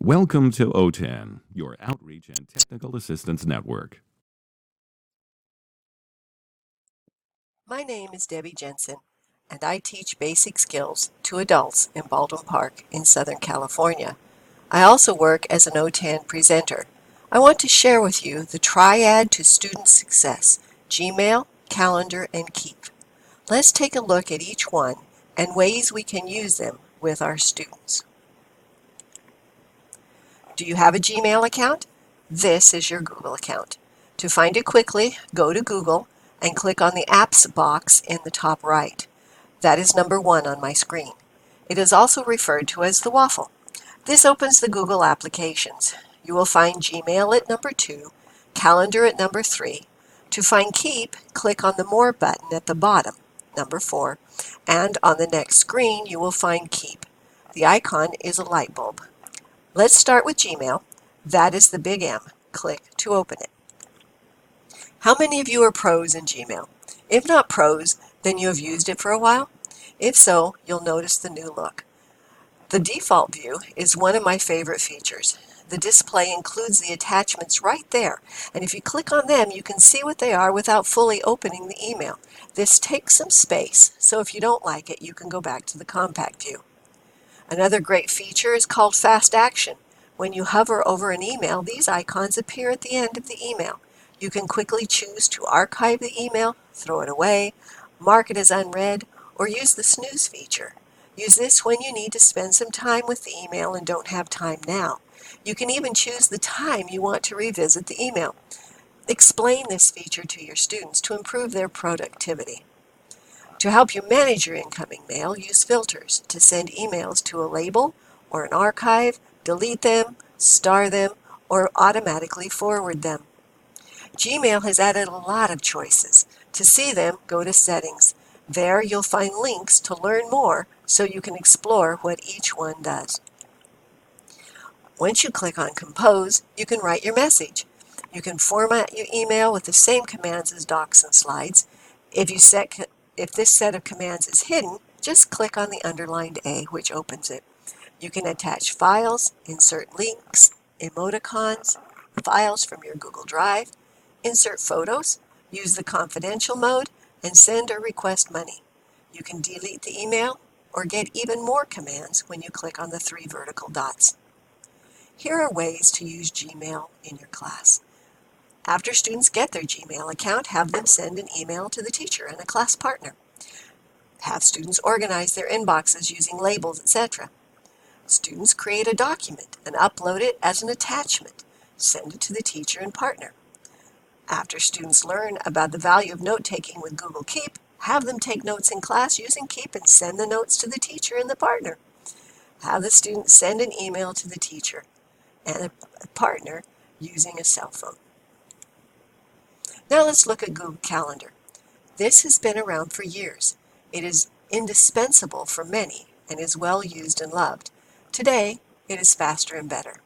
Welcome to OTAN, your outreach and technical assistance network. My name is Debbie Jensen, and I teach basic skills to adults in Baldwin Park in Southern California. I also work as an OTAN presenter. I want to share with you the Triad to student success: Gmail, Calendar, and Keep. Let's take a look at each one and ways we can use them with our students. Do you have a Gmail account? This is your Google account. To find it quickly, go to Google and click on the Apps box in the top right. That is number 1 on my screen. It is also referred to as the waffle. This opens the Google applications. You will find Gmail at number 2, Calendar at number 3. To find Keep, click on the More button at the bottom, number 4, and on the next screen you will find Keep. The icon is a light bulb. Let's start with Gmail. That is the big M. Click to open it. How many of you are pros in Gmail? If not pros, then you have used it for a while? If so, you'll notice the new look. The default view is one of my favorite features. The display includes the attachments right there, and if you click on them, you can see what they are without fully opening the email. This takes some space, so if you don't like it, you can go back to the compact view. Another great feature is called Fast Action. When you hover over an email, these icons appear at the end of the email. You can quickly choose to archive the email, throw it away, mark it as unread, or use the snooze feature. Use this when you need to spend some time with the email and don't have time now. You can even choose the time you want to revisit the email. Explain this feature to your students to improve their productivity. To help you manage your incoming mail, use filters to send emails to a label or an archive, delete them, star them, or automatically forward them. Gmail has added a lot of choices. To see them, go to Settings. There you'll find links to learn more so you can explore what each one does. Once you click on Compose, you can write your message. You can format your email with the same commands as docs and slides. If this set of commands is hidden, just click on the underlined A, which opens it. You can attach files, insert links, emoticons, files from your Google Drive, insert photos, use the confidential mode, and send or request money. You can delete the email or get even more commands when you click on the 3 vertical dots. Here are ways to use Gmail in your class. After students get their Gmail account, have them send an email to the teacher and a class partner. Have students organize their inboxes using labels, etc. Students create a document and upload it as an attachment. Send it to the teacher and partner. After students learn about the value of note-taking with Google Keep, have them take notes in class using Keep and send the notes to the teacher and the partner. Have the students send an email to the teacher and a partner using a cell phone. Now let's look at Google Calendar. This has been around for years. It is indispensable for many and is well used and loved. Today, it is faster and better.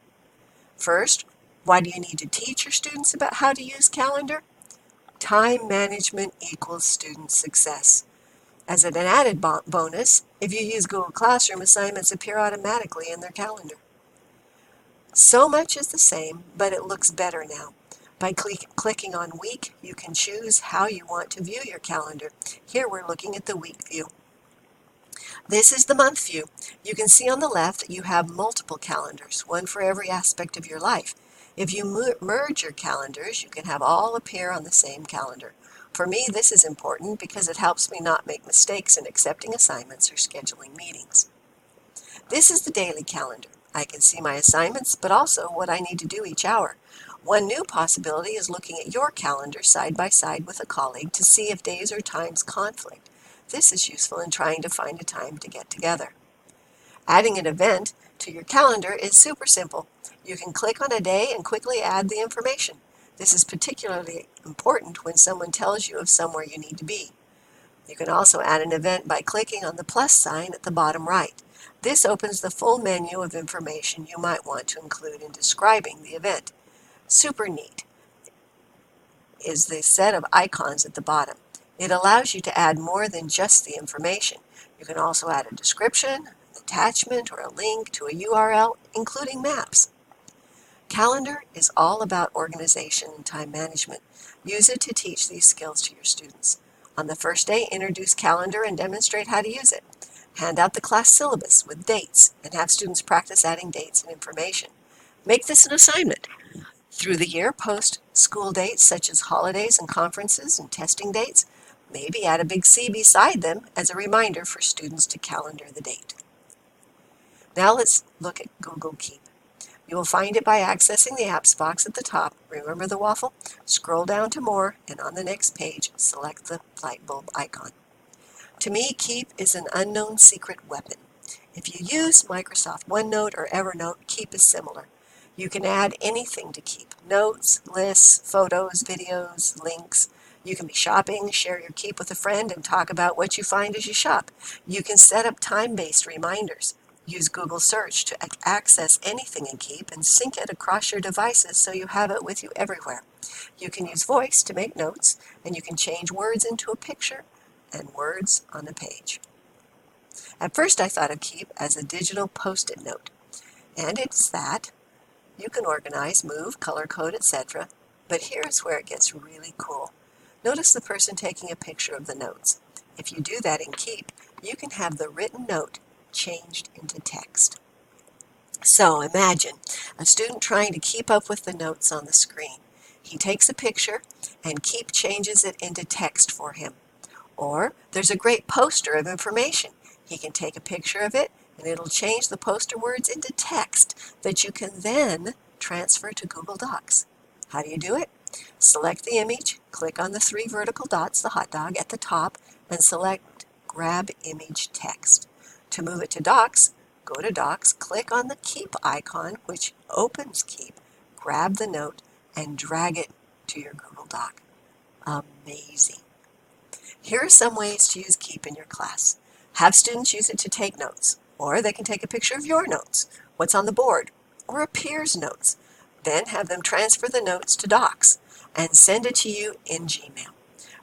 First, why do you need to teach your students about how to use Calendar? Time management equals student success. As an added bonus, if you use Google Classroom, assignments appear automatically in their calendar. So much is the same, but it looks better now. By clicking on Week, you can choose how you want to view your calendar. Here we're looking at the week view. This is the month view. You can see on the left that you have multiple calendars, one for every aspect of your life. If you merge your calendars, you can have all appear on the same calendar. For me, this is important because it helps me not make mistakes in accepting assignments or scheduling meetings. This is the daily calendar. I can see my assignments, but also what I need to do each hour. One new possibility is looking at your calendar side by side with a colleague to see if days or times conflict. This is useful in trying to find a time to get together. Adding an event to your calendar is super simple. You can click on a day and quickly add the information. This is particularly important when someone tells you of somewhere you need to be. You can also add an event by clicking on the plus sign at the bottom right. This opens the full menu of information you might want to include in describing the event. Super neat is the set of icons at the bottom. It allows you to add more than just the information. You can also add a description, attachment or a link to a URL, including maps. Calendar is all about organization and time management. Use it to teach these skills to your students. On the first day, introduce Calendar and demonstrate how to use it. Hand out the class syllabus with dates and have students practice adding dates and information. Make this an assignment. Through the year, post school dates such as holidays and conferences and testing dates. Maybe add a big C beside them as a reminder for students to calendar the date. Now let's look at Google Keep. You will find it by accessing the apps box at the top. Remember the waffle? Scroll down to more, and on the next page, select the light bulb icon. To me, Keep is an unknown secret weapon. If you use Microsoft OneNote or Evernote, Keep is similar. You can add anything to Keep: notes, lists, photos, videos, links. You can be shopping, share your Keep with a friend, and talk about what you find as you shop. You can set up time-based reminders. Use Google Search to access anything in Keep and sync it across your devices so you have it with you everywhere. You can use voice to make notes, and you can change words into a picture and words on a page. At first I thought of Keep as a digital post-it note, and it's that. You can organize, move, color code, etc. But here's where it gets really cool. Notice the person taking a picture of the notes. If you do that in Keep, you can have the written note changed into text. So imagine a student trying to keep up with the notes on the screen. He takes a picture and Keep changes it into text for him. Or there's a great poster of information. He can take a picture of it and it'll change the poster words into text that you can then transfer to Google Docs. How do you do it? Select the image, click on the 3 vertical dots, the hot dog, at the top, and select Grab Image Text. To move it to Docs, go to Docs, click on the Keep icon, which opens Keep, grab the note, and drag it to your Google Doc. Amazing. Here are some ways to use Keep in your class. Have students use it to take notes, or they can take a picture of your notes, what's on the board, or a peer's notes. Then have them transfer the notes to Docs and send it to you in Gmail.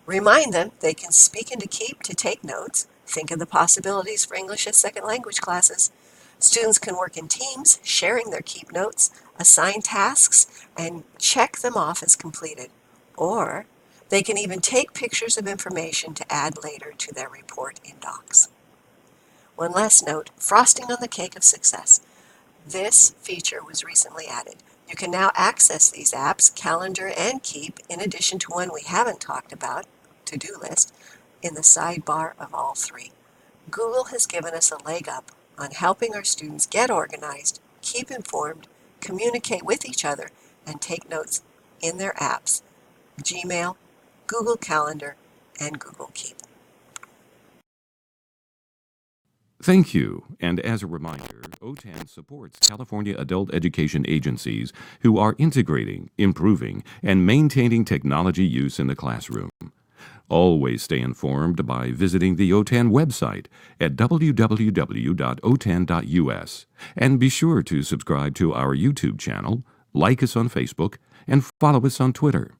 Remind them they can speak into Keep to take notes. Think of the possibilities for English as second language classes. Students can work in teams, sharing their Keep notes, assign tasks, and check them off as completed. Or they can even take pictures of information to add later to their report in Docs. One last note, frosting on the cake of success. This feature was recently added. You can now access these apps, Calendar and Keep, in addition to one we haven't talked about, To-Do List, in the sidebar of all 3. Google has given us a leg up on helping our students get organized, keep informed, communicate with each other, and take notes in their apps: Gmail, Google Calendar, and Google Keep. Thank you. And as a reminder, OTAN supports California adult education agencies who are integrating, improving, and maintaining technology use in the classroom. Always stay informed by visiting the OTAN website at www.otan.us, and be sure to subscribe to our YouTube channel, like us on Facebook, and follow us on Twitter.